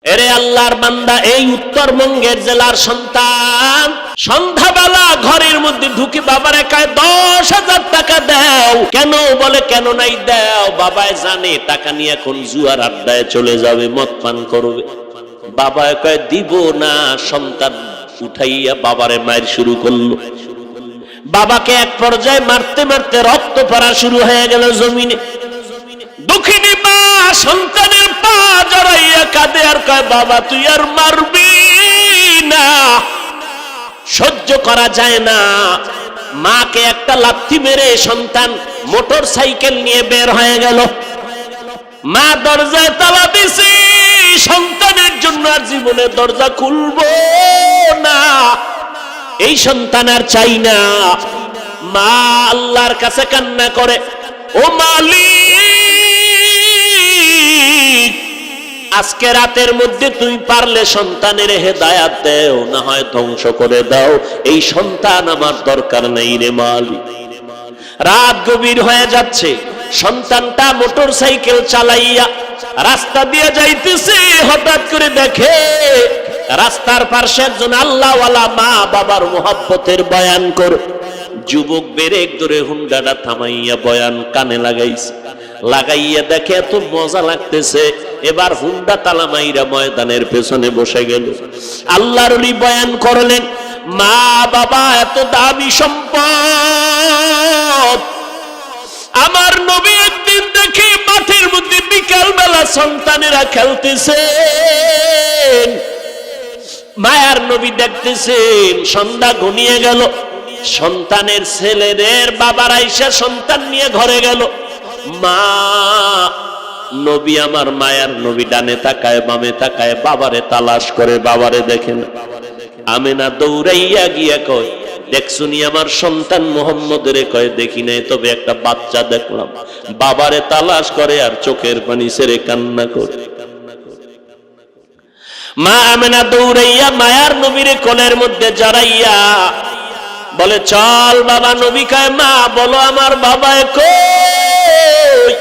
এরে আল্লাহর বান্দা, এই উত্তরবঙ্গের জেলার সন্তান সন্ধ্যাবেলা ঘরের মধ্যে ঢুকে বাবারে কয় 10,000 টাকা দাও। কেন? বলে কেন নাই দাও? বাবায় জানে টাকা নিয়ে এখন জুয়ার আড্ডায় চলে যাবে, মদ পান করবে। বাবায় কয় দিব না। সন্তান উঠাইয়া বাবারে মায়ের শুরু করলো। বাবাকে এক পর্যায়ে মারতে মারতে রক্ত পড়া শুরু হয়ে গেল জমিনে। দুঃখিনী মা সন্তানের পা জড়াইয়া কাঁদে আর কয় বাবা তুই আর মারবি না, সহ্য করা যায় না। মাকে একটা লাথি মেরে সন্তান মোটর সাইকেল নিয়ে বের হয়ে গেল। মা দরজায় তালা দিছে, সন্তানের জন্য আর জীবনে দরজা খুলবো না, এই সন্তান আর চাই না। মা আল্লাহর কাছে কান্না করে, ও মালিক, আজকে রাতের মধ্যে তুই পারলে সন্তানের হেদায়াত দেও, না হয় ধ্বংস করে দাও। এই সন্তান আমার দরকার নেই রে মালিক। রাত গভীর হয়ে যাচ্ছে, সন্তানটা মোটর সাইকেল চালাইয়া রাস্তা দিয়ে যাইতেছে। হঠাৎ করে দেখে রাস্তার পাশে একজন আল্লাহওয়ালা মা বাবার মোহাব্বতের বয়ান করে। যুবক ব্রেক ধরে হুন্ডাটা থামাইয়া বয়ান কানে লাগাইছে। লাগাইয়া দেখে এত মজা লাগতেছে, এবার হুন্ডা তালা মাইরা ময়দানের পেছনে বসে গেল। আল্লাহর ওলি বয়ান করলেন, মা বাবা এত দামি সম্পদ। আমার নবী একদিন দেখে মাঠের মধ্যে বিকাল বেলা সন্তানেরা খেলতেছে। মায়ার নবী দেখতেছেন সন্ধ্যা ঘনিয়ে গেল, সন্তানের ছেলেদের বাবার আইসা সন্তান নিয়ে ঘরে গেল। মা নবী আমার মায়ার নবী ডানে তাকায় বামে তাকায়, বাবারে তালাশ করে, বাবারে দেখে না। আমেনা দৌড়াইয়া গিয়া কয়, দেখছুনি আমার সন্তান মোহাম্মদের? কয় দেখি নাই, তবে একটা বাচ্চা দেখলাম। বাবারে তালাশ করে আর চোখের পানি ছেড়ে কান্না করে। মা আমেনা দৌড়াইয়া মায়ার নবীরে কোলের মধ্যে জড়াইয়া বলে, চল বাবা। নবী কয়, মা বলো আমার বাবায় কই?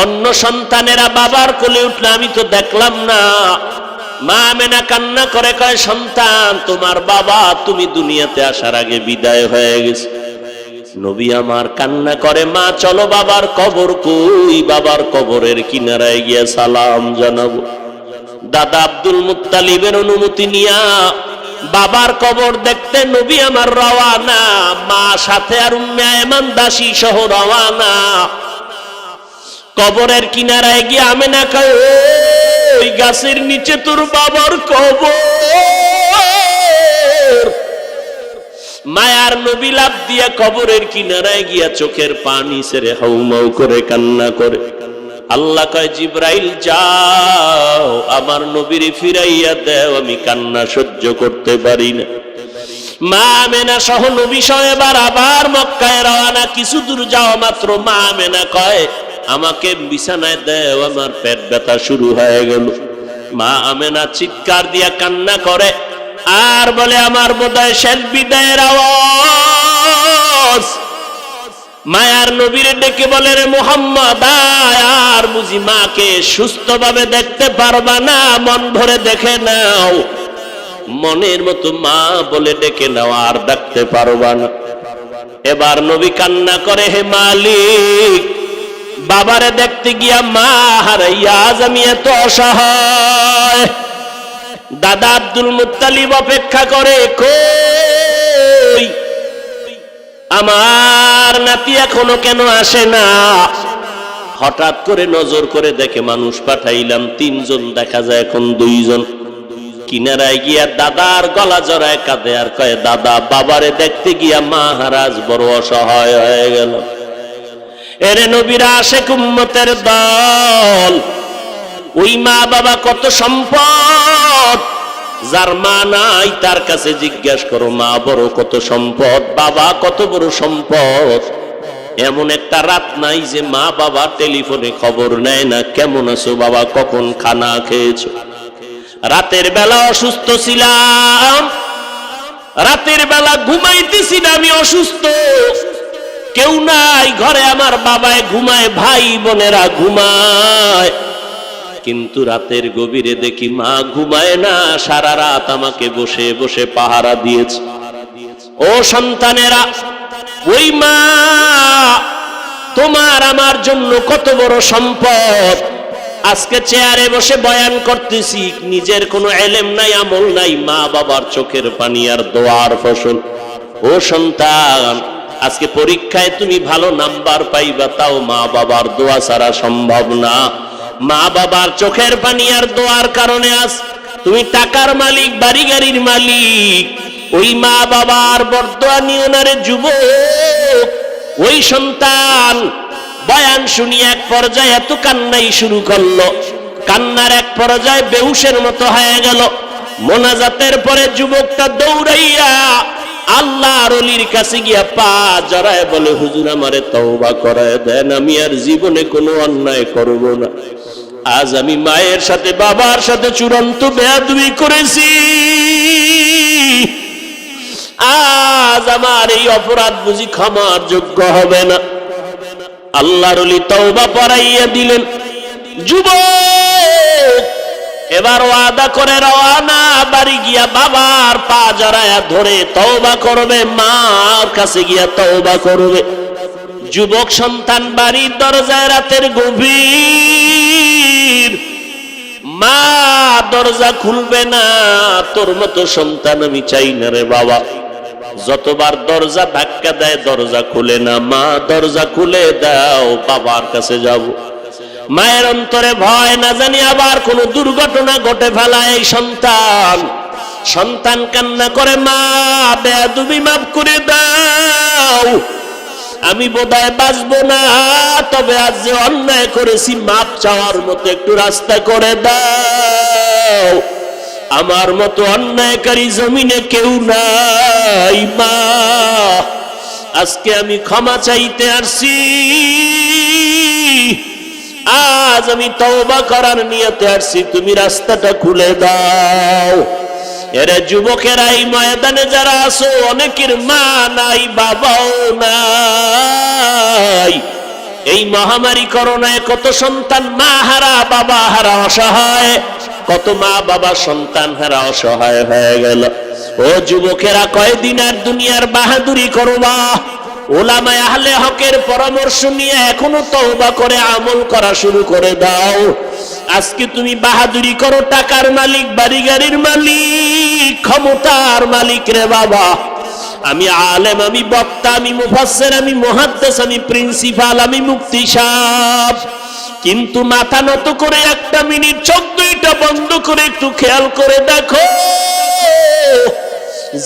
অন্য সন্তানেরা বাবার কোলে উঠলে আমি তো দেখলাম না। মা আমেনা কান্না করে কয়, সন্তান তোমার বাবা তুমি দুনিয়াতে আসার আগে বিদায় হয়ে গেছে। নবী আমার কান্না করে, মা চলো বাবার কবর কই? বাবার কবরের কিনারায় গিয়ে সালাম জানাবো। দাদা আব্দুল মুত্তালিবের অনুমতি নিয়া বাবার কবর দেখতে নবী আমার রওয়ানা। মা সাথে আর উম্মে আয়মান দাসী সহ রওয়ানা। কবরের কিনারায় গিয়ে আমেনা কয়, ওই গাছের নিচে তোর বাবার কবর। মায়ার নবী লাফ দিয়া কবরের কিনারায় গিয়া চোখের পানি ছেড়ে হাউমাউ করে কান্না করে। আল্লাহ কয়, জিব্রাইল যাও আমার নবীরে ফিরাইয়া দেও, আমি কান্না সহ্য করতে পারি না। মা আমেনা সহ নবী সহ এবার আবার মক্কায় রওনা। কিছু দূর যাওয়া মাত্র মা আমেনা কয়, আমাকে বিছানায় দেও, আমার পেট ব্যথা শুরু হয়ে গেল। মা আমেনা চিৎকার দিয়া কান্না করে আর বলে, আমার বোধহয় শেষ বিদায়ের আওয়াজ। মায়ার নবীরে ডেকে বলে, রে মুহাম্মদ আর বুঝি মাকে সুস্থভাবে দেখতে পারবা না? মন ভরে দেখে নাও। মনের মতো মা বলে ডেকে নাও, আর ডাকতে পারবা না। এবার নবী কান্না করে, হে মালিক, বাবারে দেখতে গিয়া মা হারাইয়া আজ আমি এত অসহায়। দাদা আব্দুল মুত্তালিব অপেক্ষা করে, কই আমার নাতি এখনো কেন আসে না? হঠাৎ করে নজর করে দেখে মানুষ পাঠাইলাম 3 জন, দেখা যায় এখন 2 জন। কিনারায় গিয়া দাদার গলা জড়ায় কাঁদে আর কয়, দাদা বাবারে দেখতে গিয়া মা হারাজ বড় অসহায় হয়ে গেল। এরে নবীরা আশেক উম্মতের দল, ওই মা বাবা কত সম্পদ। যার মা নাই তার কাছে জিজ্ঞাসা করো, মা বড় কত সম্পদ, বাবা কত বড় সম্পদ। এমন একটা রাত নাই যে মা বাবা টেলিফোনে খবর নেয় না, কেমন আছো বাবা, কখন খানা খেয়েছো। রাতের বেলা অসুস্থ ছিলাম, রাতের বেলা ঘুমাইতেছি না, আমি অসুস্থ, কেউ নাই ঘরে, আমার বাবায় ঘুমায়, ভাই বোনেরা ঘুমায়। কিন্তু রাতের গভীরে দেখি মা ঘুমায় না, সারা রাত আমাকে বসে বসে পাহারা দিয়েছে। ও সন্তানেরা, ওই মা তোমার আমার জন্য কত বড় সম্পদ। আজকে চেয়ারে বসে বয়ান করতেছি, নিজের কোনো এলেম নাই, আমল নাই, মা বাবার চোখের পানি আর দোয়ার ফসল। ও সন্তান, আজকে পরীক্ষায় তুমি ভালো নাম্বার পাইবা, তাও মা বাবার দোয়া ছাড়া সম্ভব না। মা বাবার চোখের পানি আর দোয়ার কারণে আজ তুমি টাকার মালিক, বাড়ি গাড়ির মালিক। ওই মা বাবার বরদোয়া নিও না রে যুবক। ওই সন্তান বয়ান শুনি এক পর্যায়ে এত কান্নাই শুরু করলো, কান্নার এক পর্যায়ে বেহুশের মতো হয়ে গেল। মোনাজাতের পরে যুবকটা দৌড়াইয়া আল্লাহর ওলির কাছে গিয়া পা জড়ায় বলে, হুজুর আমারে তওবা করায় দেন, আমি আর জীবনে কোনো অন্যায় করব না। আজ আমি মায়ের সাথে বাবার সাথে চূড়ান্ত বেয়াদবি করেছি, আজ আমার এই অপরাধ বুঝি ক্ষমার যোগ্য হবে না। আল্লাহর ওলি তওবা পড়াইয়া দিলেন। যুবক এবার ওয়াদা করে রওয়ানা, বাড়ি গিয়া বাবার পা জড়ায়া ধরে তওবা করবে, মার কাছে গিয়া তওবা করবে। যুবক সন্তান বাড়ির দরজায় রাতের গভীর, মা দরজা খুলবে না। তোর মতো সন্তান আমি চাই না রে বাবা। যতবার দরজা ধাক্কা দেয় দরজা খুলে না, মা দরজা খুলে দাও, বাবার কাছে যাব। মায়ের অন্তরে ভয়, না জানি আবার কোনো দুর্ঘটনা ঘটে ফেলায় এই সন্তান। সন্তান কান্না করে, মা বেয়াদবি মাফ করে দাও, আমি বোধহয় বাঁচবো না, তবে আজ যে অন্যায় করেছি মাপ চাওয়ার মতো একটু রাস্তা করে দাও। আমার মতো অন্যায়কারী জমিনে কেউ নাই মা, আজকে আমি ক্ষমা চাইতে আসছি, আজ আমি তওবা করার নিয়তে আসছি, তুমি রাস্তাটা খুলে দাও। এরে যুবকেরা, এই ময়দানে যারা আছো অনেকের মা নাই, বাবাও নাই। এই মহামারী করোনায় কত সন্তান মা হারা, বাবা হারা, অসহায়। কত মা বাবা সন্তান হারা অসহায় হয়ে গেল। ও যুবকেরা, কয়দিন আর দুনিয়ার বাহাদুরি করবা? ওলামায়ে আহলে হকের পরামর্শ নিয়ে এখনো তওবা করে আমল করা শুরু করে দাও। আজকে তুমি বাহাদুরি করো, টাকার মালিক, বাড়ি গাড়ির মালিক, ক্ষমতার মালিক রে বাবা। আমি আলেম, আমি বক্তা, আমি মুফাসসির, আমি মুহাদ্দিস, আমি প্রিন্সিপাল, আমি মুফতি সাহেব, কিন্তু মাথা নত করে একটা মিনিট চোখ দুইটা বন্ধ করে একটু খেয়াল করে দেখো,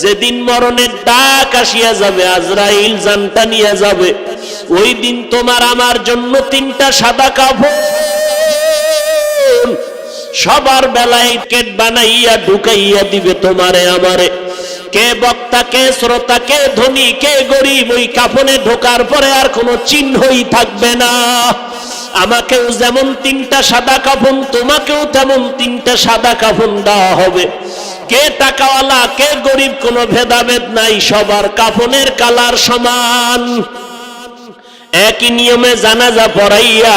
যেদিন মরণের ডাক আসিয়া যাবে, আজরাইল জানটা নিয়ে যাবে, ওই দিন তোমার আমার জন্য তিনটা সাদা কাফন সবার বেলায় কেট বানাইয়া ঢুকাইয়া দিবে তোমারে আমারে। কে বক্তা, কে শ্রোতা, কে ধনী, কে গরিব, ওই কাফনে ঢোকার পরে আর কোনো চিহ্নই থাকবে না। আমাকেও যেমন তিনটা সাদা কাফন, তোমাকেও তেমন তিনটা সাদা কাফন দেওয়া হবে। কে টাকাওয়ালা, কে গরিব, কোনো ভেদাভেদ নাই, সবার কাফনের কালার সমান। একই নিয়মে জানাজা পড়াইয়া,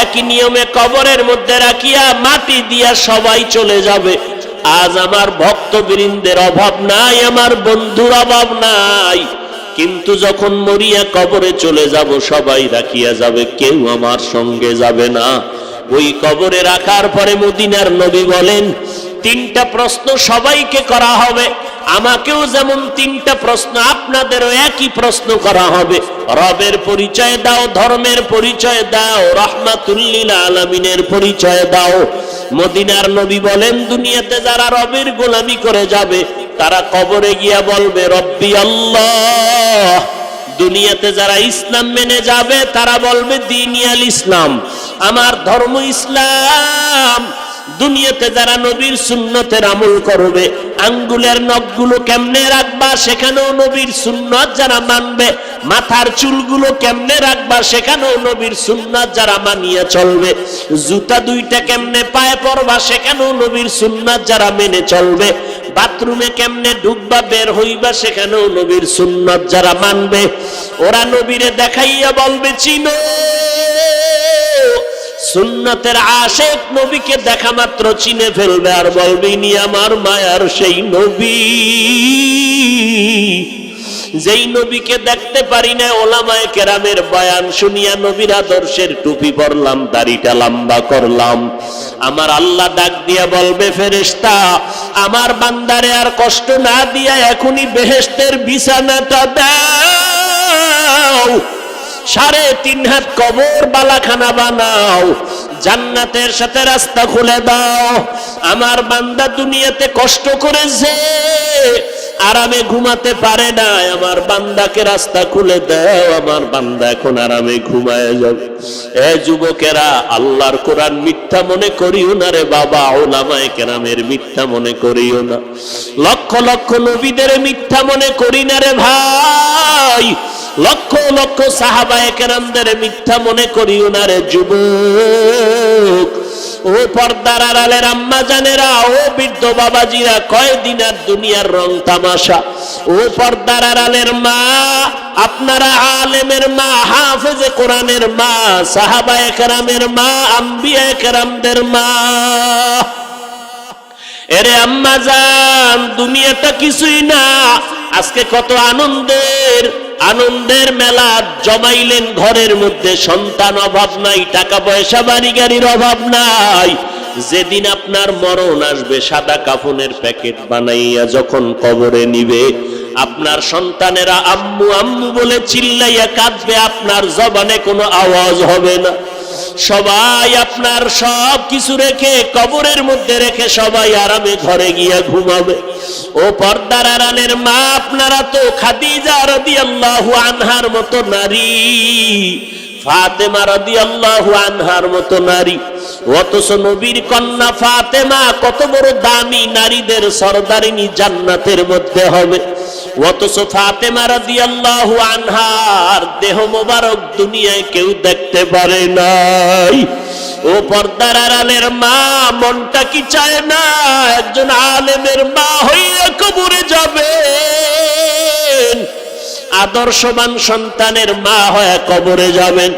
একই নিয়মে কবরের মধ্যে রাখিয়া মাটি দিয়া সবাই চলে যাবে। আজ আমার ভক্তবৃন্দের অভাব নাই, আমার বন্ধুর অভাব নাই, কিন্তু যখন মরিয়া কবরে চলে যাব সবাই রাখিয়া যাবে, কেউ আমার সঙ্গে যাবে না। ওই কবরে রাখার পরে মদিনার নবী বলেন, তিনটা প্রশ্ন সবাইকে করা হবে। আমাকেও যেমন তিনটা প্রশ্ন, আপনাদেরও একই প্রশ্ন করা হবে। রবের পরিচয় দাও, ধর্মের পরিচয় দাও, রাহমাতুল লিল আলামিনের পরিচয় দাও। মদিনার নবী বলেন, দুনিয়াতে যারা রবের গোলামি করে যাবে তারা কবরে গিয়া বলবে রব্বি আল্লাহ। দুনিয়াতে যারা ইসলাম মেনে যাবে তারা বলবে দীনিয়াল ইসলাম, আমার ধর্ম ইসলাম। দুনিয়াতে যারা নবীর সুন্নতের আমল করবে, আঙ্গুলের নখগুলো কেমনে রাখবা সেখানেও নবীর সুন্নত যারা মানবে, মাথার চুলগুলো কেমনে রাখবা সেখানেও নবীর সুন্নত যারা মানিয়ে চলবে, জুতা দুইটা কেমনে পায়ে পরবা সেখানেও নবীর সুন্নত যারা মেনে চলবে, বাথরুমে কেমনে ঢুকবা বের হইবা সেখানেও নবীর সুন্নত যারা মানবে, ওরা নবীরে দেখাইয়া বলবে চিনো। সুন্নতের আশিক নবীকে দেখা মাত্র চিনে ফেলবে আর বলবে ইনি আমার মায়ার সেই নবী। যেই নবীকে দেখতে পারি না, ওলামায়ে কেরামের বয়ান শুনিয়া নবীর আদর্শের টুপি পরলাম, দাড়িটা লম্বা করলাম, আমার আল্লাহ ডাক দিয়া বলবে ফেরেশতা আমার বান্দারে আর কষ্ট না দিয়া এখনই বেহেশতের বিছানাটা দাও, 3.5 হাত কবর বালাখানা বানাও, জান্নাতের সাথে রাস্তা খুলে দাও। আমার বান্দা দুনিয়াতে কষ্ট করেছে, আরামে ঘুমাতে পারে না, আমার বান্দাকে রাস্তা খুলে দাও, আমার বান্দা এখন আরামে ঘুমায় যাবে। এ যুবকেরা, আল্লাহর কোরআন মিথ্যা মনে করিও না রে বাবা, উলামায়ে কেরামের মিথ্যা মনে করিও না, লক্ষ লক্ষ নবীদের মিথ্যা মনে করি না রে ভাই, লক্ষ লক্ষ সাহাবায়ে কেরামদের মিথ্যা মনে করিও না রে যুবক। ও পর্দার আড়ালের আম্মা জানেরা, ও বৃদ্ধ বাবাজিরা, কয়দিন আর দুনিয়ার রং তামাশা। ও পর্দার আড়ালের মা, আপনারা আলেমের মা, হাফেজে কোরআনের মা, সাহাবায়ে কেরামের মা, আম্বিয়ায়ে কেরামদের মা, এরে আম্মা জান, দুনিয়াটা কিছুই না। আজকে কত আনন্দের মেলা জমাইলেন ঘরের মধ্যে, সন্তান অভাব নাই, টাকা পয়সা বাড়ি গাড়ির অভাব নাই। যেদিন আপনার মরণ আসবে, সাদা কাফনের প্যাকেট বানাইয়া যখন কবরে নিবে, আপনার সন্তানেরা আম্মু আম্মু বলে চিল্লাইয়া কাঁদবে, আপনার জবানে কোনো আওয়াজ হবে না। সবাই আপনার সব কিছু রেখে, কবরের মধ্যে রেখে সবাই আরামে ঘরে গিয়া ঘুমাবে। ও পর্দার আড়ালের মা, আপনারা তো খাদিজা রাদিয়াল্লাহু আনহার মতো নারী, ফাতেমা রাদিয়াল্লাহু আনহার মতো নারী, অথচ নবীর কন্যা ফাতেমা কত বড় দামি, নারীদের সরদারিনী জান্নাতের মধ্যে হবে, অথচ ফাতেমা রাদিয়াল্লাহু আনহার দেহ মোবারক দুনিয়ায় কেউ দেখতে পারে নাই। ও পর্দার আড়ালের মা, মনটা কি চায় না একজন আলেমের মা হইয়া কবরে যাবেন, আদর্শবান সন্তানের মা হয়ে কবরে যাবেন?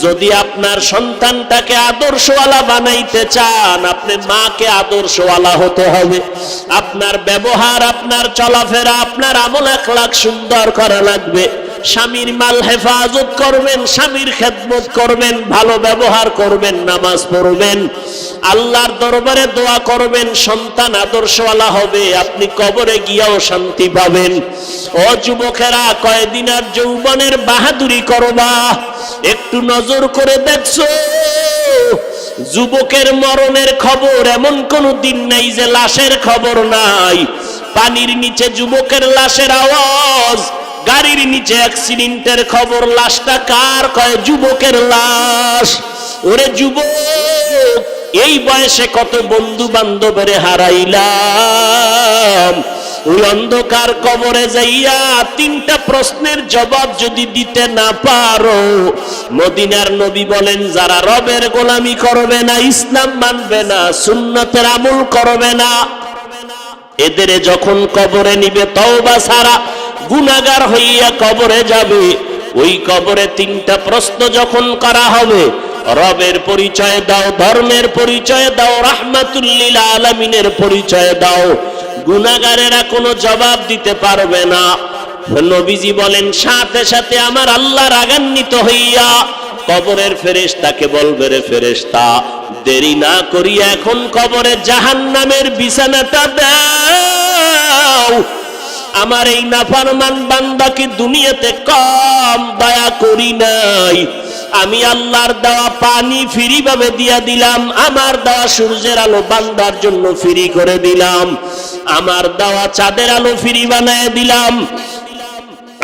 যদি আপনার সন্তানটাকে আদর্শওয়ালা বানাইতে চান, আপনি মাকে আদর্শওয়ালা হতে হবে। আপনার ব্যবহার, আপনার চলাফেরা, আপনার আমল আখলাক সুন্দর করা লাগবে। স্বামীর মাল হেফাজত করবেন, স্বামীর খেদমত করবেন, ভালো ব্যবহার করবেন, নামাজ পড়বেন, আল্লাহর দরবারে দোয়া করবেন, সন্তান আদর্শওয়ালা হবে, আপনি কবরে গিয়াও শান্তি পাবেন। ও যুবকেরা, কয়দিন আর যৌবনের বাহাদুরি করবা? একটু নজর করে দেখছো যুবকের মরণের খবর এমন কোন দিন নাই যে লাশের খবর নাই। পানির নিচে যুবকের লাশের আওয়াজ, গাড়ির নিচে অ্যাক্সিডেন্টের খবর, লাশটা কার? কয় যুবকের লাশ। ওরে যুবক, এই বয়সে কত বন্ধু বান্ধবের হারাইলাম। ওই অন্ধকার কবরে যাইয়া 3টা প্রশ্নের জবাব যদি দিতে না পারো, মদিনার নবী বলেন, যারা রবের গোলামি করবে না, ইসলাম মানবে না, সুন্নতের আমল করবে না, এদের যখন কবরে নিবে তওবা ছাড়া গুনাহগার হইয়া কবরে যাবে। ওই কবরে 3টা প্রশ্ন যখন করা হবে, রবের পরিচয় দাও, ধর্মের পরিচয় দাও, রাহমাতুল লিল আলামিনের পরিচয় দাও, গুনাহগারেরা কোনো জবাব দিতে পারবে না। নবীজি বলেন, সাথে সাথে আমার আল্লাহ রাগান্বিত হইয়া কবরের ফেরেশতাকে বলবে, রে ফেরেশতা, দেরি না করিয়া এখন কবরে জাহান্নামের বিছানাটা দাও। আমার এই নাফরমান বান্দাকে দুনিয়াতে কম দয়া করি নাই, আমি আল্লাহর দেওয়া পানি ফ্রি ভাবে দিয়া দিলাম, আমার দেওয়া সূর্যের আলো বান্দার জন্য ফ্রি করে দিলাম, আমার দেওয়া চাঁদের আলো ফ্রি বানায় দিলাম,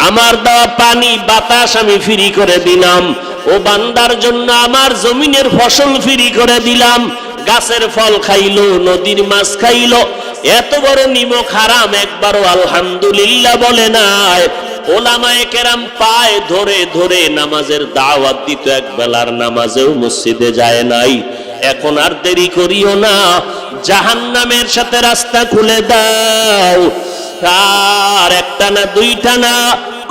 আমার দেওয়া পানি বাতাস আমি ফ্রি করে দিলাম। ও বান্দার জন্য আমার জমিনের ফসল ফ্রি করে দিলাম, গাছের ফল খাইলো, নদীর মাছ খাইলো, এত বড় নিমক হারাম একবারও আলহামদুলিল্লাহ বলে নাই। ওলামায়ে কেরাম পায়ে ধরে ধরে নামাজের দাওয়াত দিত, এক বেলার নামাজেও মসজিদে যায় নাই। এখন আর দেরি করিও না, জাহান্নামের সাথে রাস্তা খুলে দাও। আর একটা না, 2টা না,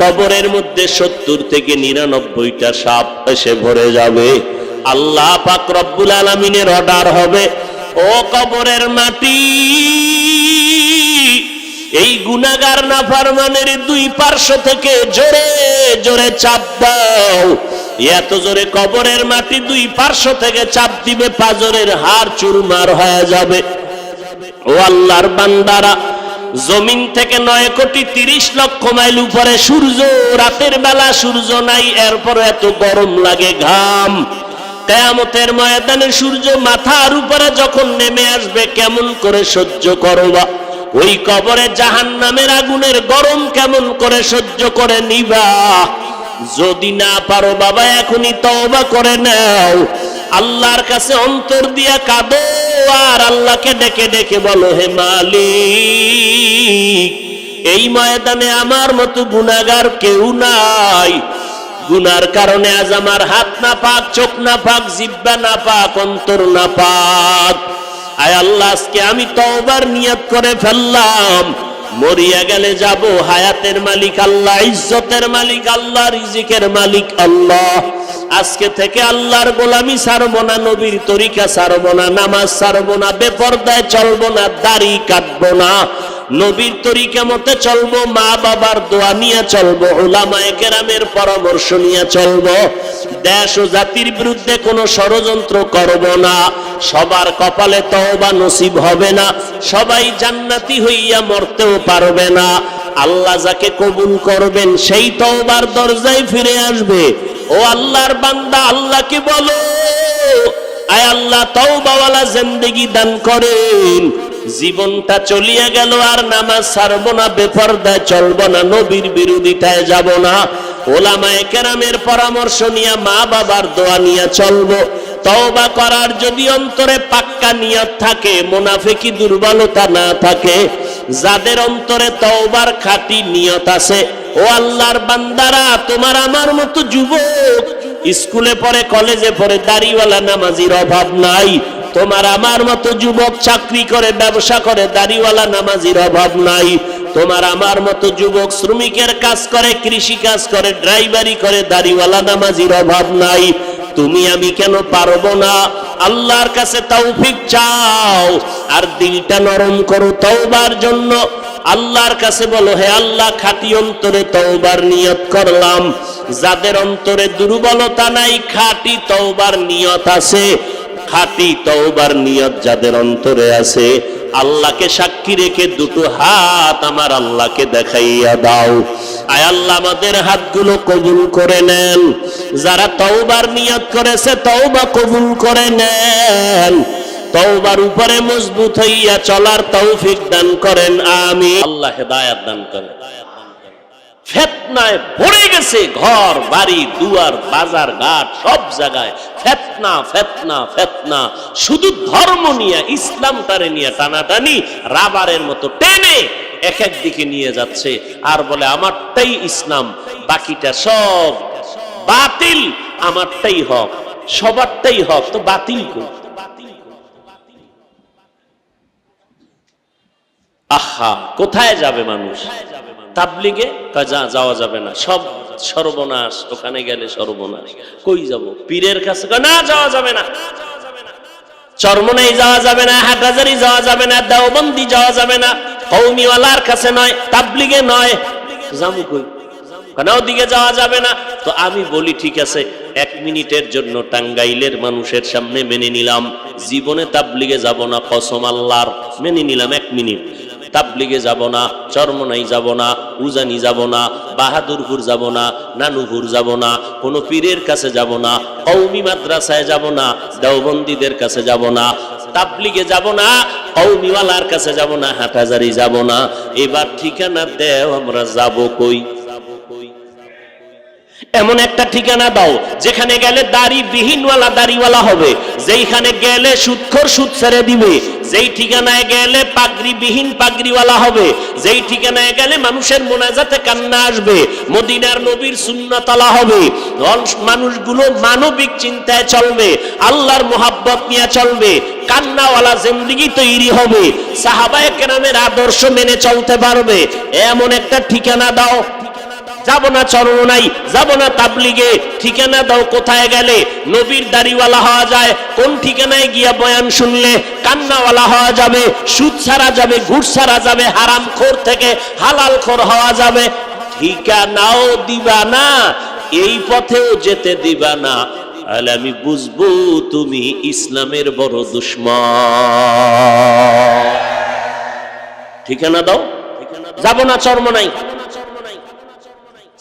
কবরের মধ্যে 70 থেকে 99টা সাপ এসে ভরে যাবে। আল্লাহ পাক রব্বুল আলামিনের অর্ডার হবে, ও কবরের মাটি, এই গুনাহগার নাফরমানের দুই পার্শ্ব থেকে জোরে জোরে চাপ দাও। এত জোরে কবরের মাটি দুই পার্শ্ব থেকে চাপ দিবে, পাজরের হাড় চুরমার হয়ে যাবে। ও আল্লাহর বান্দারা, জমিন থেকে 9,30,00,000 মাইল উপরে সূর্য, রাতের বেলা সূর্য নাই, এরপর এত গরম লাগে, ঘাম। কিয়ামতের ময়দানে সূর্য মাথার উপরে যখন নেমে আসবে, কেমন করে সহ্য করবা? ওই কবরে জাহান্নামের আগুনের গরম কেমন করে সহ্য করে নিবা? যদি না পারো বাবা, এখনই তওবা করে নাও, আল্লাহর কাছে অন্তর দিয়া কাঁদো, আর আল্লাহকে ডেকে ডেকে বলো, হে মালিক, এই ময়দানে আমার মতো গুনাহগার কেউ নাই। গুনার কারণে আজ আমার হাত না পাক, চোখ না পাক, জিহ্বা না পাক, অন্তর না পাক। আয় আল্লাহ, আজকে আমি তওবার নিয়ত করে ফেললাম। মরিয়া গেলে যাব, হায়াতের মালিক আল্লাহ, ইজ্জতের মালিক আল্লাহ, রিজিকের মালিক আল্লাহ। আজকে থেকে আল্লাহর গোলামি ছাড়বো না, নবীর তরিকা ছাড়বো না, নামাজ ছাড়বো না, বেপরদায় চলবো না, দাড়ি কাটবো না, নবীর তরিকা মতে চলবো, মা বাবার দোয়া নিয়ে চলবো, উলামায়ে কেরামের পরামর্শ নিয়ে চলবো। দেশ ও জাতির বিরুদ্ধে কোনো ষড়যন্ত্র করব না। সবার কপালে তওবা নসিব হবে না, সবাই জান্নাতি হইয়া মরতেও পারবে না। আল্লাহ যাকে কবুল করবেন সেই তওবার দরজায় ফিরে আসবে। ও আল্লাহর বান্দা, আল্লাহকে বলো, আয় আল্লাহ তওবাওয়ালা জিন্দেগি দান করেন। জীবনটা চলিয়ে গেল, আর নামাজ ছাড়বো না, বেপরদায় চলবো না, নবীর বিরোধিতায় যাব না, ওলামায়ে কেরামের পরামর্শ নিয়ে, মা বাবার দোয়া নিয়ে চলবো। তওবা করার যদি অন্তরে পাক্কা নিয়ত থাকে, মুনাফিকি দুর্বলতা না থাকে, যাদের অন্তরে তওবার খাঁটি নিয়ত আছে, ও আল্লাহর বান্দারা, তোমার আমার মতো যুবক স্কুলে পড়ে, কলেজে পড়ে, দাড়িওয়ালা নামাজির অভাব নাই। তোমার আমার মতো যুবক চাকরি করে, ব্যবসা করে, দাড়িওয়ালা নামাজির অভাব নাই। তোমার আমার মতো যুবক শ্রমিকের কাজ করে, কৃষি কাজ করে, ড্রাইভারি করে, দাড়িওয়ালা নামাজির অভাব নাই। তুমি আমি কেন পারবো না? আল্লাহর কাছে তৌফিক চাও, আর দিলটা নরম করো তওবার জন্য। আল্লাহর কাছে বলো, হে আল্লাহ, খাঁটি অন্তরে তওবার নিয়ত করলাম। যাদের অন্তরে দুর্বলতা নাই, খাঁটি তওবার নিয়ত আছে, খাঁটি তওবার নিয়ত যাদের অন্তরে আছে, আল্লাহকে সাক্ষী রেখে দুটো হাত আমার আল্লাহকে দেখাইয়া দাও। আয় আল্লাহ, আমাদের হাতগুলো কবুল করে নেন। যারা তওবার নিয়ত করেছে, তওবা কবুল করে নেন। তওবার উপরে মজবুত হইয়া চলার তৌফিক দান করেন, আমিন। আল্লাহ হেদায়েত দান করেন। ফিতনায় ভরে গেছে ঘর বাড়ি, দুয়ার, বাজার ঘাট, সব জায়গায় ফিতনা ফিতনা ফিতনা। শুধু ধর্ম নিয়ে, ইসলামটারে নিয়ে টানাটানি, রাবারের মতো টেনে এক এক দিকে নিয়ে যাচ্ছে, আর বলে আমারটাই ইসলাম, বাকিটা সব বাতিল, আমারটাই হক, সবারটাই হক। তো বাতিল কই? আহা, কোথায় যাবে মানুষ? তাবলিগে যাওয়া যাবে না, সব সর্বনাশ, ওখানে গেলে সর্বনাশ। কই যাব? পীরের কাছে না যাওয়া যাবে না, চরমনাই যাওয়া যাবে না, হাটহাজারী যাওয়া যাবে না, দেওবন্দি যাওয়া যাবে না, কওমিওয়ালার কাছে নয়, তাবলিগে নয়, যাবো কই? কেন ওদিকে যাওয়া যাবে না? তো আমি বলি, ঠিক আছে, 1 মিনিটের জন্য টাঙ্গাইলের মানুষের সামনে মেনে নিলাম, জীবনে তাবলিগে যাব না, কসম আল্লাহর, মেনে নিলাম 1 মিনিট। তাবলিগে যাব না, চরমনাই যাব না, উজানি যাব না, বাহাদুরপুর যাব না, নানুপুর যাব না, কোনো পীরের কাছে যাব না, কওমি মাদ্রাসায় যাব না, দেওবন্দীদের কাছে যাব না, তাবলিগে যাব না, কওমিওয়ালার কাছে যাব না, হাটহাজারী যাব না। এবার ঠিকানা দেও, আমরা যাব কই? এমন একটা ঠিকানা দাও যেখানে গেলে দাড়ি বিহীনওয়ালা দাড়িওয়ালা হবে, যেইখানে গেলে সুদখোর সুদ ছেড়ে দিবে, যেই ঠিকানায় গেলে পাগড়ি বিহীন পাগড়িওয়ালা হবে, যেই ঠিকানায় গেলে মানুষের মোনাজাতে কান্না আসবে, মদিনার নবীর সুন্নাত আলা হবে, মানুষগুলো মানবিক চিন্তায় চলবে, আল্লাহর মোহাব্বত নিয়ে চলবে, কান্নাওয়ালা জিন্দেগি তৈরি হবে, সাহাবায়ে কেরামের আদর্শ মেনে চলতে পারবে। এমন একটা ঠিকানা দাও। যাব না চরমনাই, যাব না তাবলিগে। ঠিকানা দাও কোথায় গেলে নবীর দাড়িওয়ালা হওয়া যায়, কোন ঠিকানায় গিয়া বয়ান শুনলে কান্নাওয়ালা হওয়া যাবে, সুদ ছাড়া যাবে, ঘুষ ছাড়া যাবে, হারামখোর থেকে হালালখোর হওয়া যাবে। ঠিকানাও দিবা না, এই পথেও যেতে দিবা না, তাহলে আমি বুঝবো তুমি ইসলামের বড় দুশমন। ঠিকানা দাও, যাব না চরমনাই,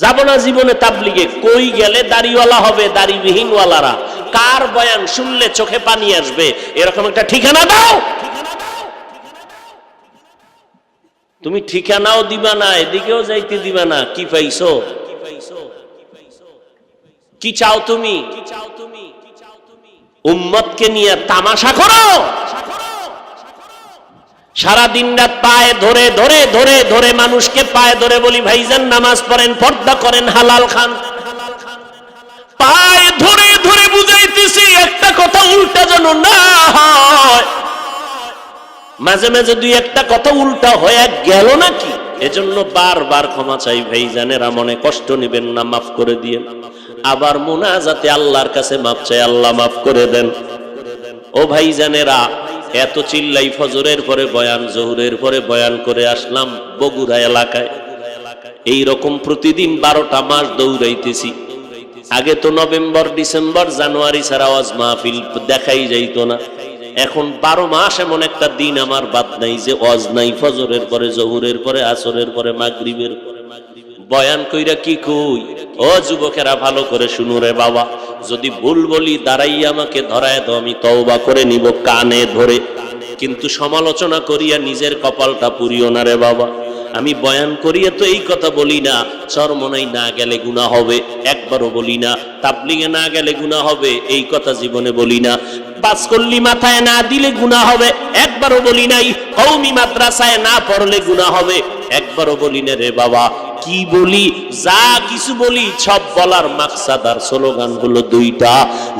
যাব না জীবনে তাবলিগে। কই গেলে দাড়িওয়ালা হবে, দাড়িবিহীনওয়ালারা কার বয়ান শুনলে চোখে পানি আসবে, এরকম একটা ঠিকানা দাও। তুমি ঠিকানাও দিবা না, এদিকেও যাইতে দিবা না। কি পাইছো? কি চাও তুমি? উম্মতকে নিয়ে তামাশা করো, সারা দিন রাত পায়ে ধরে ধরে ধরে ধরে মানুষকে পায়ে ধরে বলি ভাইজান নামাজ পড়েন, পর্দা করেন, হালাল খান। পায়ে ধরে ধরে বুঝাইতেছি একটা কথা উল্টা যেন না হয়। মাঝে মাঝে দুই একটা কথা উল্টা হয়ে গেল নাকি, এজন্য বারবার ক্ষমা চাই ভাইজানেরা, মনে কষ্ট নেবেন না, মাফ করে দিয়েন। আবার মুনাজাতে আল্লাহর কাছে মাফ চাই, আল্লাহ মাফ করে দেন। ও ভাইজানেরা, এত চিল্লাই ফজরের পরে বয়ান, জোহরের পরে বয়ান করে আসলাম বগুড়া এলাকায়। এই রকম প্রতিদিন 12টা মাস দৌড়াইতেছি। আগে তো নভেম্বর, ডিসেম্বর, জানুয়ারি ছাড়া ওয়াজ মাহফিল দেখাই যাইতো না। এখন 12 মাস এমন একটা দিন আমার বাদ নাই যে ওয়াজ নাই। ফজরের পরে, জোহরের পরে, আসরের পরে, মাগরিবের পরে বয়ান কইরা কি কই। ও যুবকেরা ভালো করে শুনো রে বাবা, যদি ভুল বলি দাঁড়াইয়া আমাকে ধরায় দাও, আমি তওবা করে নিব কানে ধরে। কিন্তু সমালোচনা করিয়া নিজের কপালটা পুরিও না রে বাবা। আমি বয়ান করিয়া তো এই কথা বলি না চরমনাই না গেলে গুনাহ হবে, একবারও বলি না তাবলিগে না গেলে গুনাহ হবে, এই কথা জীবনে বলি না। পাঁচকল্লি মাথায় না দিলে গুনাহ হবে, একবারও বলি নাই। কওমি মাদ্রাসায় না পড়লে গুনাহ হবে, একবারও বলি না রে বাবা। কি বলি, যা কিছু বলি সব বলার মাকসাদ আর স্লোগান হলো দুইটা।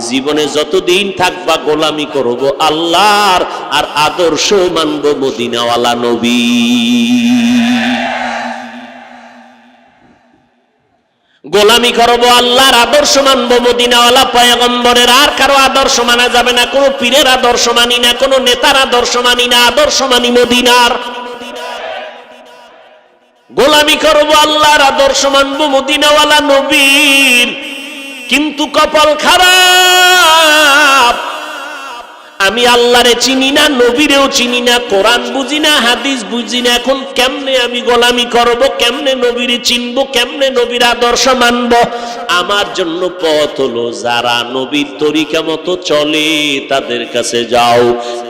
জীবনে যতদিন থাকবা গোলামি করব আল্লাহর, আর আদর্শ মানব মদিনাওয়ালা নবী। গোলামি করব আল্লাহর, আদর্শ মানব মদিনাওয়ালা পয়গম্বরের। আর কারো আদর্শ মানা যাবে না, কোনো পীরের আদর্শ মানি না, কোনো নেতার আদর্শ মানি না, আদর্শ মানি মদিনার। গোলামি করব আল্লাহর, আদর্শ মানব মদিনাওয়ালা নবীর। কিন্তু কপাল খারাপ, আমি আল্লাহরে চিনি না, নবীরেও চিনি না, কোরআন বুঝি না, হাদিস বুঝি না। এখন কেমনে আমি গোলামি করব, কেমনে নবীরে চিনব, কেমনে নবীর আদর্শ মানব? আমার জন্য পথ হলো যারা নবীর তরিকা মতো চলে তাদের কাছে যাও।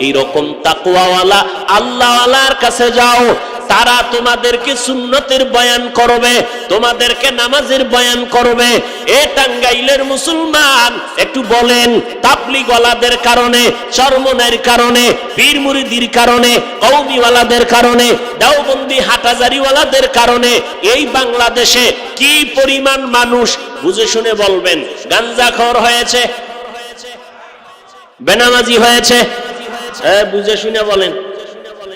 এইরকম তাকওয়াওয়ালা আল্লাহওয়ালার কাছে যাও। তারা তোমাদেরকে সুন্নতের বয়ান করবে, তোমাদেরকে নামাজের বয়ান করবে। এ টাঙ্গাইলের মুসলমান একটু বলেন, তাবলিগওয়ালাদের কারণে, চরমনাইয়ের কারণে, পীর মুরিদির কারণে, কওমিওয়ালাদের কারণে, দেওবন্দি হাটাজারিওয়ালাদের কারণে এই বাংলাদেশে কি পরিমাণ মানুষ, বুঝে শুনে বলবেন, গাঞ্জাখোর হয়েছে, বেনামাজি হয়েছে। বুঝে শুনে বলেন,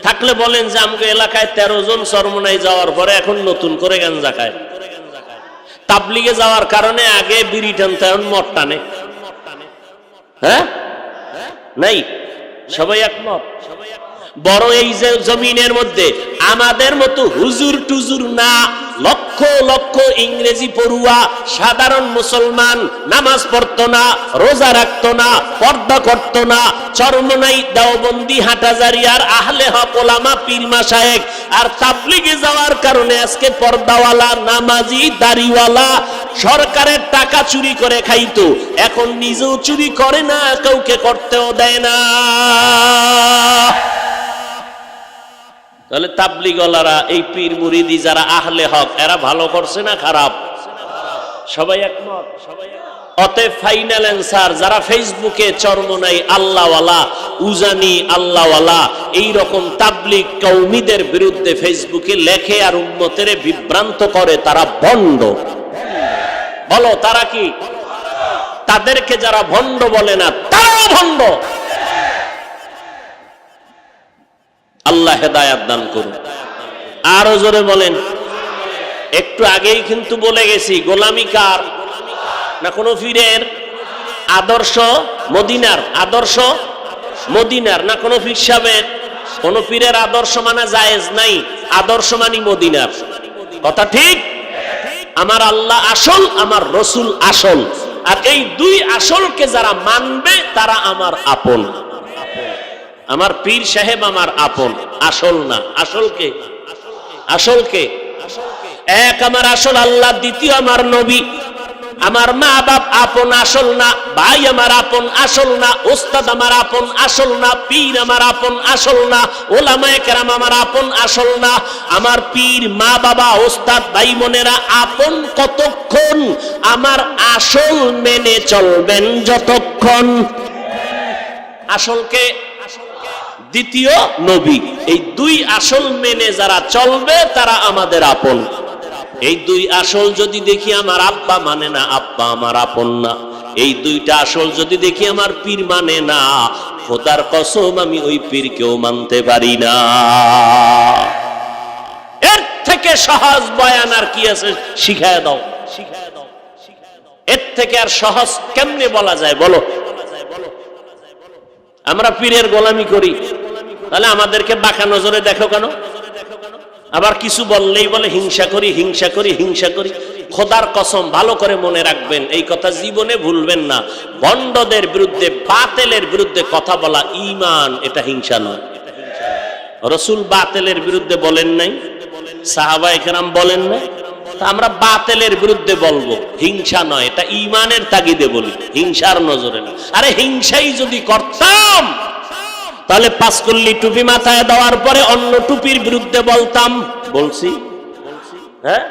থাকলে বলেন যে আমাকে এলাকায় 13 জন চরমনাই যাওয়ার পরে এখন নতুন করে গাঞ্জা খায়। তাবলিগে যাওয়ার কারণে আগে বিড়ি টানতে, এখন মদ টানে। হ্যাঁ, নাই? সবাই একমত? বড় এই যে জমিনের মধ্যে আমাদের মতো হুজুর টুজুর না, লক্ষ লক্ষ ইংরেজি পড়ুয়া সাধারণ মুসলমান নামাজ পড়তো না, রোজা রাখতো না, পর্দা করতো না। চরমনাই, দেওবন্দি, হাটাজারি আর আহলে হক ওলামা, পীর মাশায়েখ আর তাবলিগে যাওয়ার কারণে আজকে পর্দাওয়ালা, নামাজি, দাড়িওয়ালা সরকারের টাকা চুরি করে খাইতো, এখন নিজেও চুরি করে না, কাউকে করতেও দেয় না। তাহলে তাবলিগওয়ালারা, এই পীর মুরিদি যারা আহলে হক, এরা ভালো করছে না খারাপ? সবাই একমত? অতএব ফাইনাল অ্যান্সার, যারা ফেসবুকে চরমনাই আল্লাহওয়ালা, উজানি আল্লাহওয়ালা এইরকম তাবলিগ কওমিদের বিরুদ্ধে ফেসবুকে লেখে আর উম্মতের বিভ্রান্ত করে, তারা ভণ্ড। বলো তারা কি? তাদেরকে যারা ভণ্ড বলে না তারাও ভণ্ড। আল্লাহ হেদায়াত দান করুন। আরো জোরে বলেন। একটু আগেই কিন্তু বলে গেছি, গোলামি কার? না কোনো পীরের? আদর্শ মদিনার, আদর্শ মদিনার, না কোনো পীর সাহেবের? কোন পীরের আদর্শ মানা জায়েজ নাই, আদর্শ মানি মদিনার। কথা ঠিক? আমার আল্লাহ আসল, আমার রসুল আসল, আর এই দুই আসলকে যারা মানবে তারা আমার আপন। আমার পীর সাহেব আমার আপন, আসল না। আসলকে, আসলকে এক আমার আসল আল্লাহ, দ্বিতীয় আমার নবী। আমার মা বাপ আপন, আসল না। ভাই আমার আপন, আসল না। ওস্তাদ আমার আপন, আসল না। পীর আমার আপন, আসল না। ওলামায়ে কেরাম আমার আপন, আসল না। আমার পীর, মা বাবা, ওস্তাদ, ভাই বোনেরা আপন কতক্ষণ? আমার আসল মেনে চলবেন যতক্ষণ। আসলকে, দ্বিতীয় নবী, এই দুই আসল মেনে যারা চলবে তারা আমাদের আপন। এই দুই আসল যদি দেখি আমার আব্বা মানে না, আব্বা আমার আপন না। এই দুইটা আসল যদি দেখি আমার পীর মানে না, খোদার কসম আমি ওই পীরকেও মানতে পারি না। এর থেকে সহজ বয়ান আর কি আছে? শিখায় দাও। এর থেকে আর সহজ কেমনে বলা যায় বলো? আমরা পীরের গোলামি করি, তাহলে আমাদেরকে বাঁকা নজরে দেখো কেন? আবার কিছু বললেই বলে হিংসা করি, হিংসা করি, হিংসা করি। খোদার কসম ভালো করে মনে রাখবেন, এই কথা জীবনে ভুলবেন না। ভণ্ডদের বিরুদ্ধে, বাতিলের বিরুদ্ধে কথা বলা ঈমান, এটা হিংসা নয়। রাসূল বাতিলের বিরুদ্ধে বলেন নাই, সাহাবায়ে কেরাম বলেন নাই, তা আমরা বাতিলের বিরুদ্ধে বলবো, হিংসা নয়। এটা ঈমানের তাগিদে বলি, হিংসার নজরে না। আরে হিংসাই যদি করতাম তাহলে পাঁচকল্লি টুপি মাথায় দেওয়ার পরে অন্য টুপির বিরুদ্ধে বলতাম। বলছি? হ্যাঁ,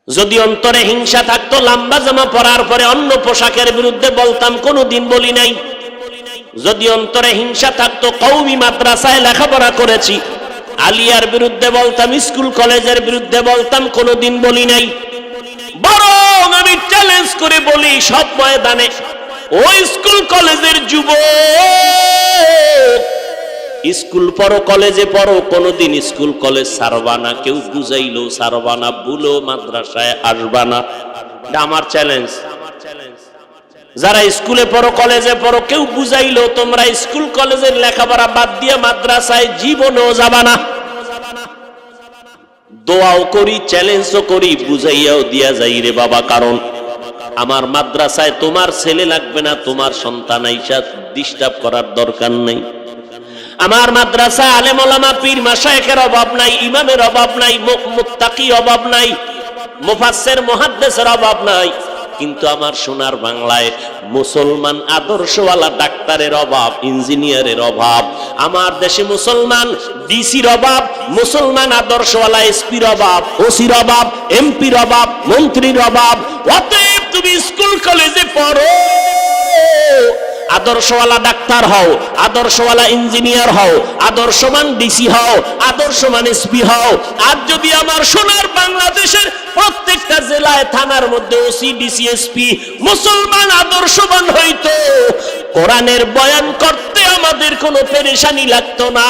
যদি অন্তরে হিংসা থাকতো লম্বা জামা পরার পরে অন্য পোশাকের বিরুদ্ধে বলতাম, কোনোদিন বলি নাই। যদি অন্তরে হিংসা থাকতো, কওমি মাদ্রাসায় লেখাপড়া করেছি, আলিয়ার বিরুদ্ধে বলতাম, স্কুল কলেজের বিরুদ্ধে বলতাম, কোনোদিন বলি নাই। বরং আমি চ্যালেঞ্জ করে বলি সব ময়দানে, ওই স্কুল কলেজের যুবক, স্কুল পড়ো, কলেজে পড়ো, কোনোদিন স্কুল কলেজ ছাড়বা না। কেউ বুঝাইলো ছাড়বা না, ভুলো মাদ্রাসায় আসবা না। এটা আমার চ্যালেঞ্জ। যারা স্কুলে পড়ো, কলেজে পড়ো, কেউ বুঝাইলো তোমরা স্কুল কলেজের লেখাপড়া বাদ দিয়ে মাদ্রাসায় জীবনেও যাবা না। দোয়াও করি, চ্যালেঞ্জও করি, বুঝাইয়াও দিয়া যাই রে বাবা, কারণ আমার মাদ্রাসায় তোমার ছেলে লাগবে না, তোমার সন্তান আইসা ডিস্টার্ব করার দরকার নেই। আমার মাদ্রাসায় আলেম ওলামা, পীর মাশায়েখের অভাব নাই, ইমামের অভাব নাই, মুত্তাকি অভাব নাই, মুফাসসির মুহাদ্দিসের অভাব নাই। কিন্তু আমার সোনার বাংলায় মুসলমান আদর্শওয়ালা ডাক্তারের অভাব, ইঞ্জিনিয়ারের অভাব। আমার দেশে মুসলমান ডিসির অভাব, মুসলমান আদর্শওয়ালা এসপির অভাব, ওসির অভাব, এমপির অভাব, মন্ত্রীর অভাব। অতএব তুমি স্কুল কলেজে পড়ো, আদর্শওয়ালা ডাক্তার হও, আদর্শওয়ালা ইঞ্জিনিয়ার হও, আদর্শমান ডিসি হও, আদর্শমান এসপি হও। আর যদি আমার সোনার বাংলাদেশের প্রত্যেকটা জেলায়, থানার মধ্যে ওসি, ডিসি, এসপি মুসলমান আদর্শবান হইতো, কোরআনের বয়ান করতে আমাদের কোনো পেরেশানি লাগতো না।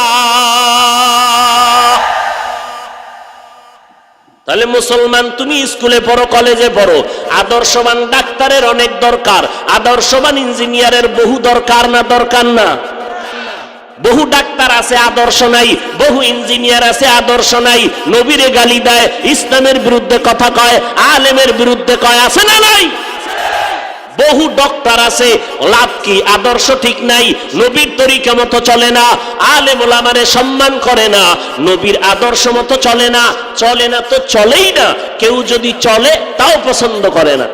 তাহলে মুসলমান তুমি স্কুলে পড়ো, কলেজে পড়ো, আদর্শবান ডাক্তারের অনেক দরকার, আদর্শবান ইঞ্জিনিয়ারের বহু দরকার না? দরকার না? বহু ডাক্তার আছে আদর্শ নাই, বহু ইঞ্জিনিয়ার আছে আদর্শ নাই, নবীরে গালি দেয়, ইসলামের বিরুদ্ধে কথা কয়, আলেমের বিরুদ্ধে কয়, আছে না নাই? বহু ডক্টর আছে, লাভ কি? আদর্শ ঠিক নাই, নবীর তরিকা মতো চলে না, আলেম ওলামারে সম্মান করে না, নবীর আদর্শ মতো চলে না। চলে না তো চলেই না, কেউ যদি চলে তাও পছন্দ করে না।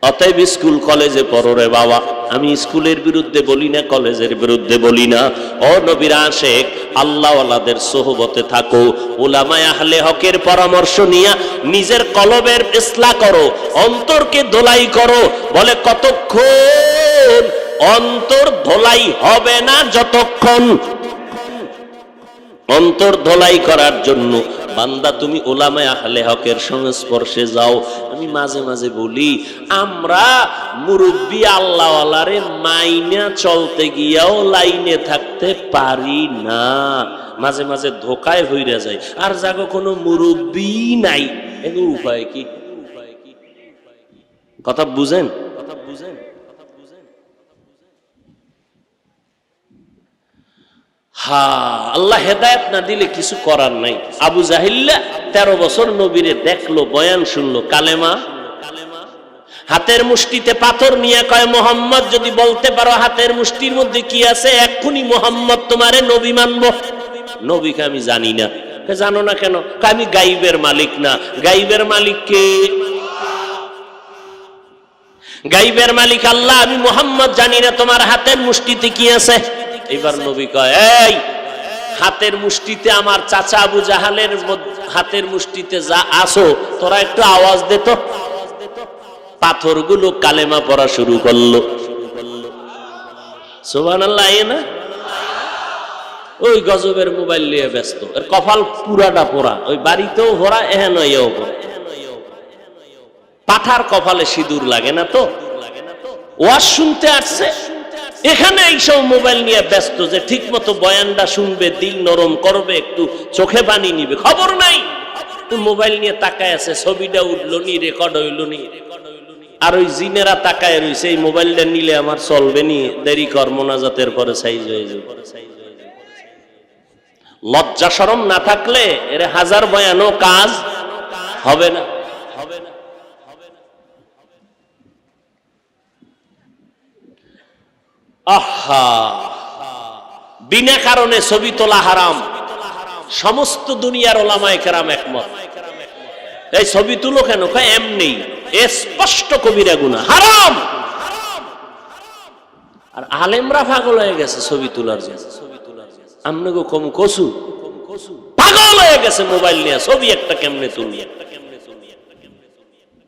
অতএব স্কুল কলেজে পড়ো রে বাবা। আমি স্কুলের বিরুদ্ধে বলি না, কলেজের বিরুদ্ধে বলি না। ও নবীর আশিক, আল্লাহওয়ালাদের সোহবতে থাকো, উলামায়ে আহলে হকের পরামর্শ নিয়ে নিজের কলবের ইসলাহ করো, অন্তরকে ধোলাই করো। বলে কতক্ষণ? অন্তর ধোলাই হবে না যতক্ষণ। অন্তর ধোলাই করার জন্য বান্দা তুমি উলামায়ে আহলে হকের সংস্পর্শে যাও। আমি মাঝে মাঝে বলি, আমরা মুরব্বি আল্লাহওয়ালারে মাইনা চলতে গিয়াও লাইনে থাকতে পারি না, মাঝে মাঝে ধোকায় হইরা যায়। আর যাগো কোনো মুরব্বি নাই, এগুলো উপায় কি? কথা বুঝেন? আল্লাহ হেদায়েত না দিলে কিছু করার নাই। আবু জাহিল্লা 13 বছর নবীরে দেখলো, বয়ান শুনলো, কালেমা হাতের মুষ্টিতে পাথর নিয়ে কয়, মোহাম্মদ যদি বলতে পারো হাতের মুষ্টির মধ্যে কি আছে, এক্ষুনি মোহাম্মদ তোমারে নবী মানবো। নবীকে আমি জানি না। জানো না কেন? আমি গাইবের মালিক না। গাইবের মালিক কে? গাইবের মালিক আল্লাহ। আমি মোহাম্মদ জানি না তোমার হাতের মুষ্টিতে কি আছে। এবার নবী কয়, এই হাতের মুষ্টিতে আমার চাচা আবু জাহালের হাতের মুষ্টিতে যা আসো, তোরা একটু আওয়াজ দে তো। পাথরগুলো কালেমা পড়া শুরু করলো। সুবহানাল্লাহ। না ওই গজবের মোবাইল নিয়ে ব্যস্ত, এর কপাল পুরাটা পোড়া, ওই বাড়িতেও ভরা, এহেন এও ভরা। পাঠার কপালে সিঁদুর লাগে না তো। ওয়াজ শুনতে আসছে, এখানে এইসব মোবাইল নিয়ে ব্যস্ত, যে ঠিক মতো বয়ানটা শুনবে, দিল নরম করবে, একটু চোখে পানি নিবে, খবর নাই। মোবাইল নিয়ে তাকায় আছে, ছবিটা উঠলো নি, রেকর্ড হইলো নি। আর ওই জিনেরা তাকায় রইছে, এই মোবাইলটা নিলে আমার চলবে নি, দেরি কর, মোনাজাতের পরে সাইজ হয়ে যাবে। লজ্জা শরম না থাকলে এর হাজার বয়ানও কাজ হবে না। আহা, বিনা কারণে ছবি তোলা হারাম। সমস্ত দুনিয়ার ওলামায়ে কেরাম একমত। এই ছবি তুলো কেন? কয় এমনি, স্পষ্ট কবিরা গুনাহ, হারাম। আর আলেমরা পাগল হয়ে গেছে ছবি তোলার জন্য। আমনে গো কম কসু পাগল হয়ে গেছে মোবাইল নিয়ে, ছবি একটা কেমনে তুলি।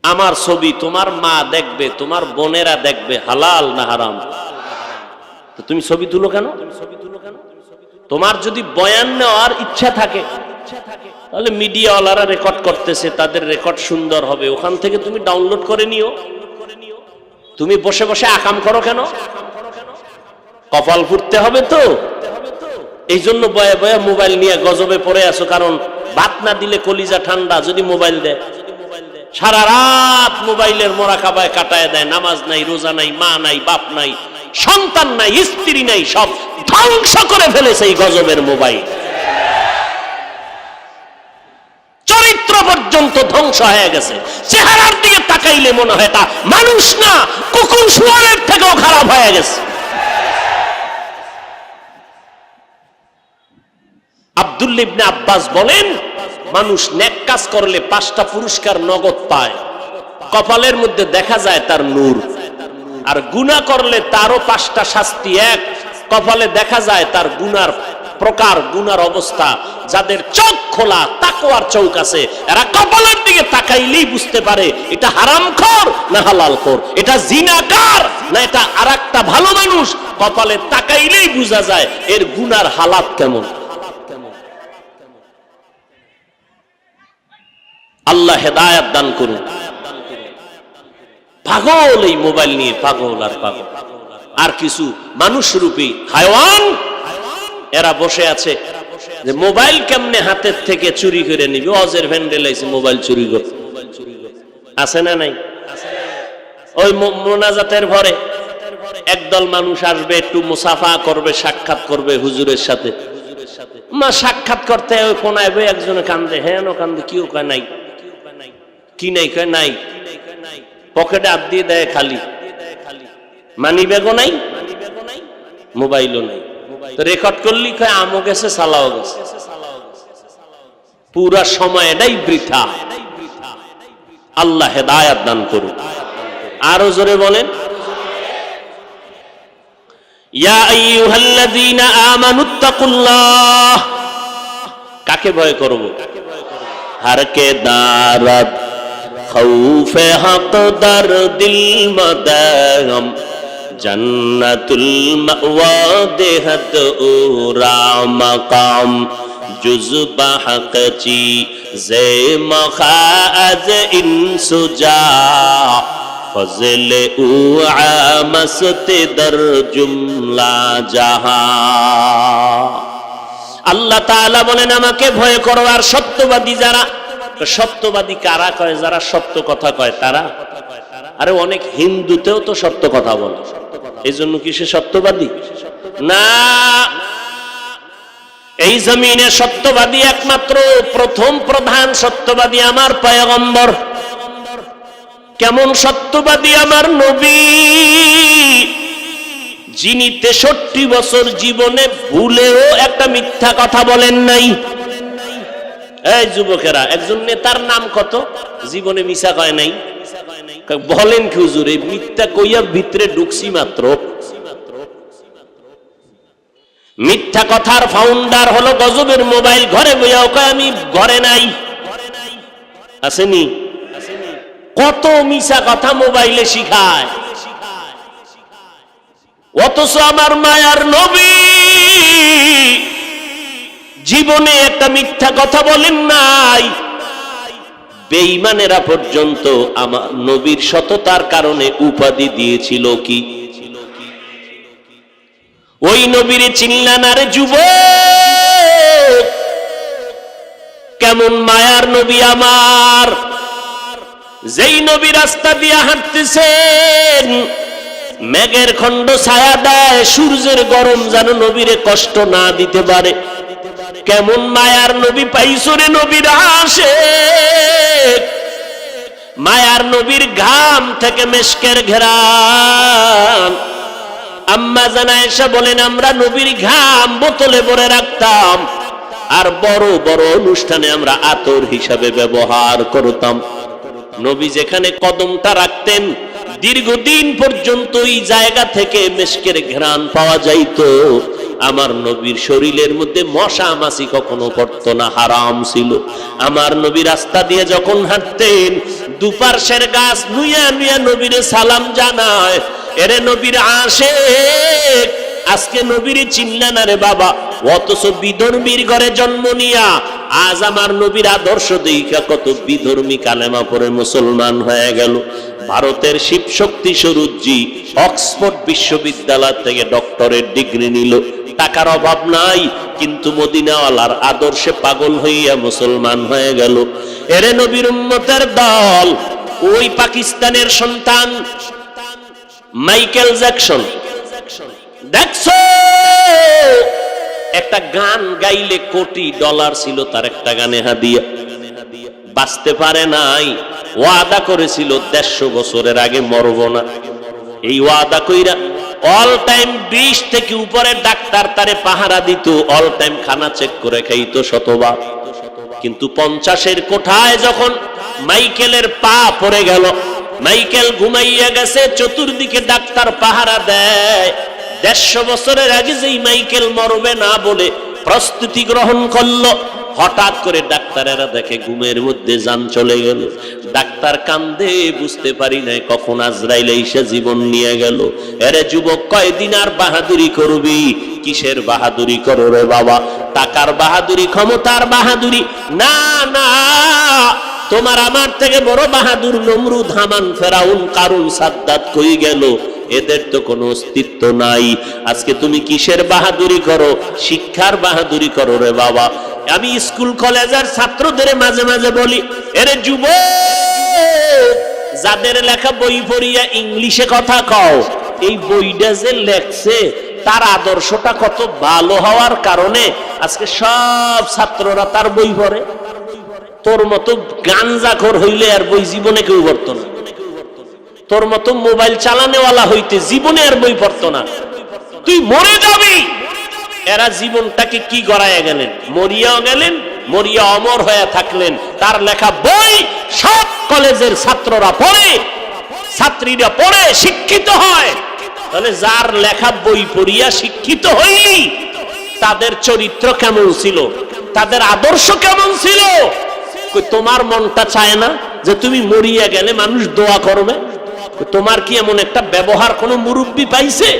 আমার ছবি তোমার মা দেখবে, তোমার বোনেরা দেখবে, হালাল না হারাম? তুমি ছবি তুলো কেন? তোমার যদি বয়ান নেওয়ার ইচ্ছা থাকে, তাহলে মিডিয়াওয়ালারা রেকর্ড করতেছে, তাদের রেকর্ড সুন্দর হবে, ওখান থেকে তুমি ডাউনলোড করে নিও। তুমি বসে বসে আকাম করো কেন? কপাল ফুটতে হবে তো। এই জন্য বয়ে বয়ে মোবাইল নিয়ে গজবে পড়ে আসো। কারণ ভাত না দিলে কলিজা ঠান্ডা, যদি মোবাইল দেয় সারা রাত মোবাইলের মোরাকাবায় কাটায় দেয়। নামাজ নাই, রোজা নাই, মা নাই, বাপ নাই, সন্তান নাই, স্ত্রী নাই, সব ধ্বংস করে ফেলেছে এই গজবের মোবাইল। চরিত্র পর্যন্ত ধ্বংস হয়ে গেছে। চেহারার দিকে তাকাইলে মনে হয় তা মানুষ না, কুকুর শুয়ারের থেকেও খারাপ হয়ে গেছে। আব্দুল্লাহ ইবনে আব্বাস বলেন, মানুষ নেক কাজ করলে 5টা পুরস্কার নগদ পায়। কপালের মধ্যে দেখা যায় তার নূর। আর গুনাহ করলে তারও 5টা শাস্তি। এক, কপালে দেখা যায় তার গুনার প্রকার, গুনার অবস্থা। যাদের চোখ খোলা, তাকওয়ার চোখ আছে, এরা কপালের দিকে তাকাইলেই বুঝতে পারে এটা হারামখোর না হালালখোর, এটা জিনাকার না এটা আরেকটা ভালো মানুষ। কপালে তাকাইলেই বোঝা যায় এর গুনার হালাত কেমন। আল্লাহ হেদায়েত দান করুন। পাগল এই মোবাইল নিয়ে, পাগল আর পাগল। আর কিছু মানুষ রূপী হায়ওয়ান, এরা বসে আছে যে মোবাইল কেমনে হাতের থেকে চুরি করে নিবে। অজের ভ্যান্ডেল আইছে মোবাইল চুরি করতে, আছে না নাই? ওই মোনাজাতের ঘরে একদল মানুষ আসবে, একটু মুসাফা করবে, সাক্ষাৎ করবে হুজুরের সাথে। মা সাক্ষাৎ করতে ওই কোনায় বই একজনে কান্দে, হ্যাঁ কান্দে, কিও কয় নাই, কি নাই, কয় নাই, পকেটে হাত দিয়ে দেয় খালি, মানি ব্যাগও নাই, মোবাইলও নাই। রেকর্ড করলি কয় আমও গেছে, সালাও গেছে। পুরা সময় এটাই বৃথা। আল্লাহ হেদায়েত দান করুন। আরো জোরে বলেন, ইয়া আইয়ুহাল্লাযীনা আমানুত্তাকুল্লাহ। কাকে ভয় করব? হারকে দারদ খৌফে হক দর দিল মদাম জান্নাতুল মাওয়া দেহত উরা মাকাম जुज़्बा हक़ची ज़े मखाज़ इंसुजा फज़ल उ आमस्त दर जुमला জাহা। আল্লাহ তাআলা বলেন আমাকে ভয় করো আর সত্যবাদী যারা। সত্যবাদী কারা কয়? যারা সত্য কথা কয় তারা। আরে অনেক হিন্দুতেও তো সত্য কথা বলে, এই জন্য কি সে সত্যবাদী? না, এই জমিনে সত্যবাদী একমাত্র প্রথম প্রধান সত্যবাদী আমার পয়গম্বর। কেমন সত্যবাদী? আমার নবী, যিনি 63 বছর জীবনে ভুলেও একটা মিথ্যা কথা বলেন নাই। এই যুবকেরা, একজন নেতার নাম কত জীবনে মিথ্যা কয় নাই? বলেন কি হুজুর? এই মিথ্যা কইয়া ভিতরে ঢুকছি মাত্র। মিথ্যা কথার ফাউন্ডার হলো গজবের মোবাইল। ঘরে বইয়াও কয় আমি ঘরে নাই। আসেনি? কত মিছা কথা মোবাইলে শিখায়। অথচ আমার মায়ার নবী জীবনে একটা মিথ্যা কথা বলেন নাই। বেঈমানেরা পর্যন্ত আমার নবীর সততার কারণে উপাধি দিয়েছিল কি? ওই নবীর চিনলেন আরে যুবক, কেমন মায়ার নবী আমার। যেই নবী রাস্তা দিয়ে হাঁটতেছেন, মেঘের খণ্ড ছায়া দেয়, সূর্যের গরম যেন নবীরে কষ্ট না দিতে পারে। কেমন মায়ার নবী পাইছো রে নবীর আশিক। মায়ার নবীর ঘাম থেকে মেশকের ঘেরান। আম্মা জান আয়েশা বলেন আমরা নবীর ঘাম বোতলে ভরে রাখতাম, আর বড় বড় অনুষ্ঠানে আমরা আতর হিসাবে ব্যবহার করতাম। নবী যেখানে কদমটা রাখতেন, দীর্ঘদিন পর্যন্ত এই জায়গা থেকে মেশকের ঘ্রাণ পাওয়া যাইত। আমার নবীর শরীরের মধ্যে মশা মাছি কখনো পড়তো না, হারাম ছিল। আমার নবী রাস্তা দিয়ে যখন হাঁটতেন, দুপার্শ্বের গাছ নুইয়া নুইয়া নবীরে সালাম জানায়, এরে নবীর আশিক, আজকে নবীরে চিনলেন না রে বাবা। অথচ বিধর্মীর ঘরে জন্ম নিয়া আজ আমার নবীর আদর্শ দেখা কত বিধর্মী কালেমা পড়ে মুসলমান হয়ে গেল। ভারতের শিবশক্তি স্বরূপজি অক্সফোর্ড বিশ্ববিদ্যালয় থেকে ডক্টরেট ডিগ্রি নিল। টাকার অভাব নাই, কিন্তু মদিনাওয়ালার আদর্শে পাগল হইয়া মুসলমান হয়ে গেল। এরে নবীর উম্মতের দল, ওই পাকিস্তানের সন্তান মাইকেল জ্যাকসন, দেখছো একটা গান গাইলে $1 কোটি ছিল তার একটা গানে হাদিয়া। বাঁচতে পারে নাই, ওয়াদা করেছিল 150 বছরের আগে মরব না। এই ওয়াদা কইরা অল টাইম 20 থেকে উপরে ডাক্তার তারে পাহারা দিত, অল টাইম খানা চেক করে খাইতো শতবার। কিন্তু 50-এর কোঠায় যখন মাইকেলের পা পড়ে গেল, মাইকেল ঘুমাইয়া গেছে, চতুর্দিকে ডাক্তার পাহারা দেয়। 150 বছরের আগে যেই মাইকেল মরবে না বলে প্রস্তুতি গ্রহণ করলো, হঠাৎ করে ডাক্তারেরা দেখে ঘুমের মধ্যে জান চলে গেল। ডাক্তার কান্দে, বুঝতে পারি নাই কখন আজরাইল এসে জীবন নিয়ে গেল। এরে যুবক, কয়দিন আর বাহাদুরি করবি? কিসের বাহাদুরি করো রে বাবা? টাকার বাহাদুরি, ক্ষমতার বাহাদুরি না, না। তোমার আমার থেকে বড় বাহাদুর নমরুদ, হামান, ফেরাউন, কারুন, সাদ্দাত কই গেল? এদের তো কোনো অস্তিত্ব নাই। আজকে তুমি কিসের বাহাদুরি করো? শিক্ষার বাহাদুরি করো রে বাবা। আমি স্কুল কলেজের ছাত্রদের মাঝে মাঝে বলি, এরে যুবক, যাদের লেখা বই পড়িয়া ইংলিশে কথা কও, এই বইটা যে লেখছে তার আদর্শটা কত ভালো হওয়ার কারণে আজকে সব ছাত্ররা তার বই পড়ে। তোর মতো গাঞ্জাখোর হইলে আর বই জীবনে কেউ পড়তো না। তোর মতো মোবাইল চালানেওয়ালা হইতে জীবনে আর বই পড়তো না। তুই মরে যাবি। এরা জীবনটাকে কি গড়াইয়া গেলেন, মরিয়াও গেলেন, মরিয়া অমর হয়ে থাকলেন। তার লেখা বই সব কলেজের ছাত্ররা পড়ে, ছাত্রীরা পড়ে, শিক্ষিত হয়। তাহলে যার লেখা বই পড়িয়া শিক্ষিত হইলি, তাদের চরিত্র কেমন ছিল, তাদের আদর্শ কেমন ছিল? তোমার মনটা চায় না যে তুমি মরিয়া গেলে মানুষ দোয়া করবে? তোমার কি এমন একটা ব্যবহার কোন মুরব্বী পাইছে?